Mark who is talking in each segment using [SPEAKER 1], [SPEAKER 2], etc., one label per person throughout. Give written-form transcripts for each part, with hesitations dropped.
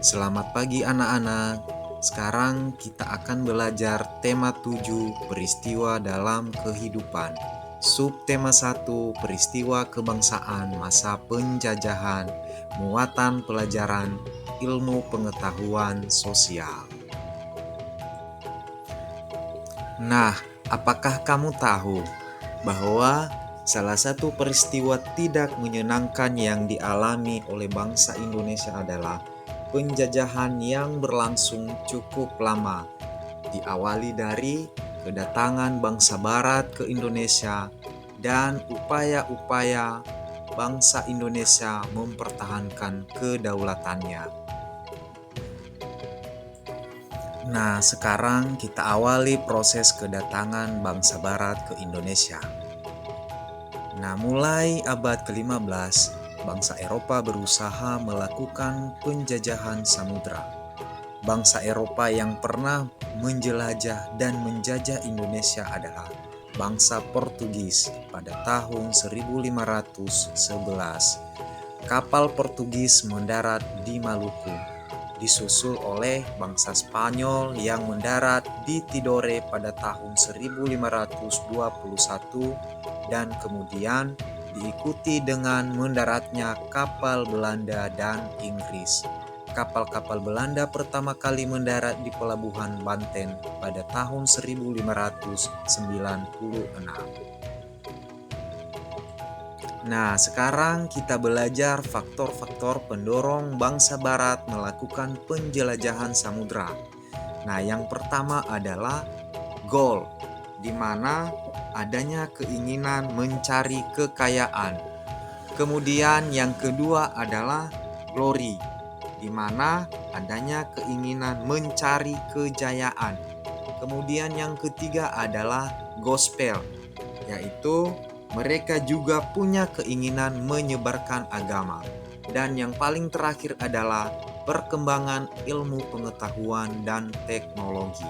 [SPEAKER 1] Selamat pagi anak-anak. Sekarang kita akan belajar tema 7 peristiwa dalam kehidupan. Subtema 1 peristiwa kebangsaan masa penjajahan, muatan pelajaran ilmu pengetahuan sosial. Nah, apakah kamu tahu bahwa salah satu peristiwa tidak menyenangkan yang dialami oleh bangsa Indonesia adalah penjajahan yang berlangsung cukup lama, diawali dari kedatangan bangsa Barat ke Indonesia dan upaya-upaya bangsa Indonesia mempertahankan kedaulatannya. Nah, sekarang kita awali proses kedatangan bangsa Barat ke Indonesia. Nah, mulai abad ke-15, bangsa Eropa berusaha melakukan penjajahan samudra. Bangsa Eropa yang pernah menjelajah dan menjajah Indonesia adalah bangsa Portugis pada tahun 1511. Kapal Portugis mendarat di Maluku, disusul oleh bangsa Spanyol yang mendarat di Tidore pada tahun 1521 dan kemudian diikuti dengan mendaratnya kapal Belanda dan Inggris. Kapal-kapal Belanda pertama kali mendarat di pelabuhan Banten pada tahun 1596. Nah, sekarang kita belajar faktor-faktor pendorong bangsa Barat melakukan penjelajahan samudra. Nah, yang pertama adalah goal, di mana adanya keinginan mencari kekayaan. Kemudian yang kedua adalah glory, di mana adanya keinginan mencari kejayaan. Kemudian yang ketiga adalah gospel, yaitu mereka juga punya keinginan menyebarkan agama. Dan yang paling terakhir adalah perkembangan ilmu pengetahuan dan teknologi.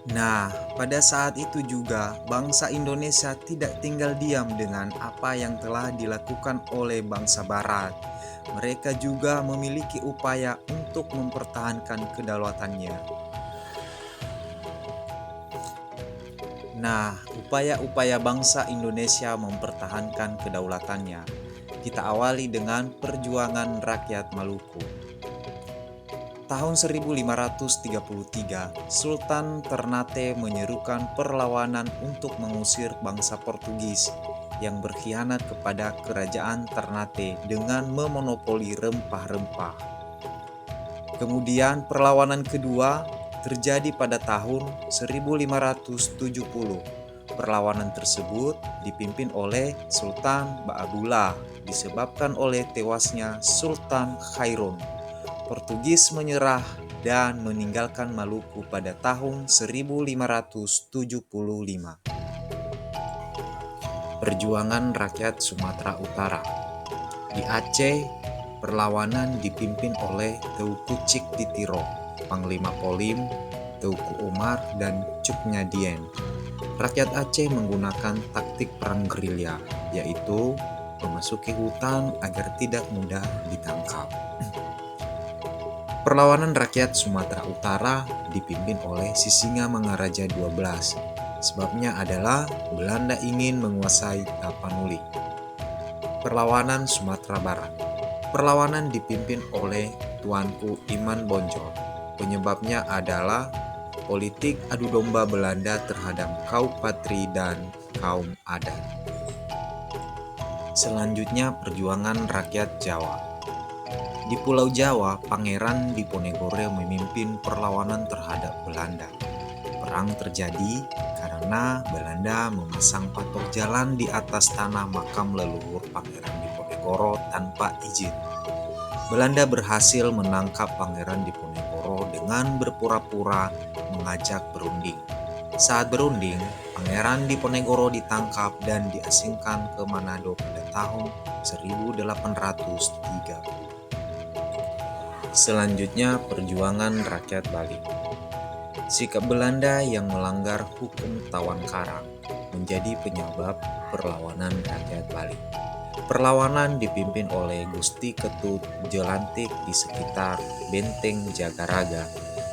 [SPEAKER 1] Nah, pada saat itu juga bangsa Indonesia tidak tinggal diam dengan apa yang telah dilakukan oleh bangsa Barat. Mereka juga memiliki upaya untuk mempertahankan kedaulatannya. Nah, upaya-upaya bangsa Indonesia mempertahankan kedaulatannya. Kita awali dengan perjuangan rakyat Maluku. Tahun 1533, Sultan Ternate menyerukan perlawanan untuk mengusir bangsa Portugis yang berkhianat kepada kerajaan Ternate dengan memonopoli rempah-rempah. Kemudian perlawanan kedua terjadi pada tahun 1570. Perlawanan tersebut dipimpin oleh Sultan Ba'abullah disebabkan oleh tewasnya Sultan Khairun. Portugis menyerah dan meninggalkan Maluku pada tahun 1575. Perjuangan rakyat Sumatera Utara. Di Aceh, perlawanan dipimpin oleh Teuku Ciktitiro, Panglima Polim, Teuku Umar, dan Cuknya Dien. Rakyat Aceh menggunakan taktik perang gerilya, yaitu memasuki hutan agar tidak mudah ditangkap. Perlawanan rakyat Sumatera Utara dipimpin oleh Sisingamangaraja XII. Sebabnya adalah Belanda ingin menguasai Tapanuli. Perlawanan Sumatera Barat. Perlawanan dipimpin oleh Tuanku Iman Bonjol. Penyebabnya adalah politik adu domba Belanda terhadap kaum Patri dan kaum adat. Selanjutnya perjuangan rakyat Jawa. Di Pulau Jawa, Pangeran Diponegoro memimpin perlawanan terhadap Belanda. Perang terjadi karena Belanda memasang patok jalan di atas tanah makam leluhur Pangeran Diponegoro tanpa izin. Belanda berhasil menangkap Pangeran Diponegoro dengan berpura-pura mengajak berunding. Saat berunding, Pangeran Diponegoro ditangkap dan diasingkan ke Manado pada tahun 1830. Selanjutnya, perjuangan rakyat Bali. Sikap Belanda yang melanggar hukum tawan karang menjadi penyebab perlawanan rakyat Bali. Perlawanan dipimpin oleh Gusti Ketut Jelantik di sekitar Benteng Jagaraga,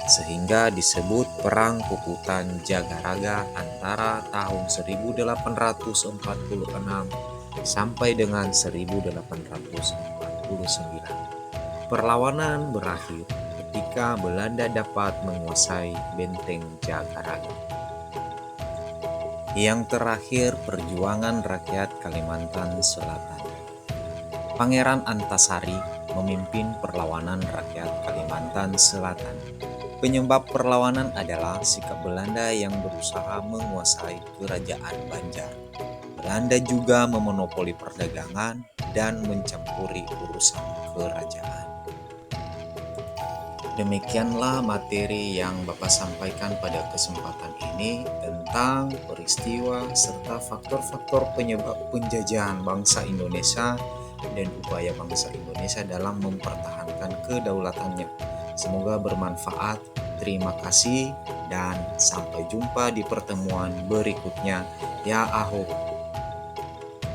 [SPEAKER 1] sehingga disebut Perang Puputan Jagaraga antara tahun 1846 sampai dengan 1849. Perlawanan berakhir ketika Belanda dapat menguasai Benteng Jagaraga. Yang terakhir, perjuangan rakyat Kalimantan Selatan. Pangeran Antasari memimpin perlawanan rakyat Kalimantan Selatan. Penyebab perlawanan adalah sikap Belanda yang berusaha menguasai Kerajaan Banjar. Belanda juga memonopoli perdagangan dan mencampuri urusan kerajaan. Demikianlah materi yang Bapak sampaikan pada kesempatan ini tentang peristiwa serta faktor-faktor penyebab penjajahan bangsa Indonesia dan upaya bangsa Indonesia dalam mempertahankan kedaulatannya. Semoga bermanfaat. Terima kasih dan sampai jumpa di pertemuan berikutnya. Ya Aho.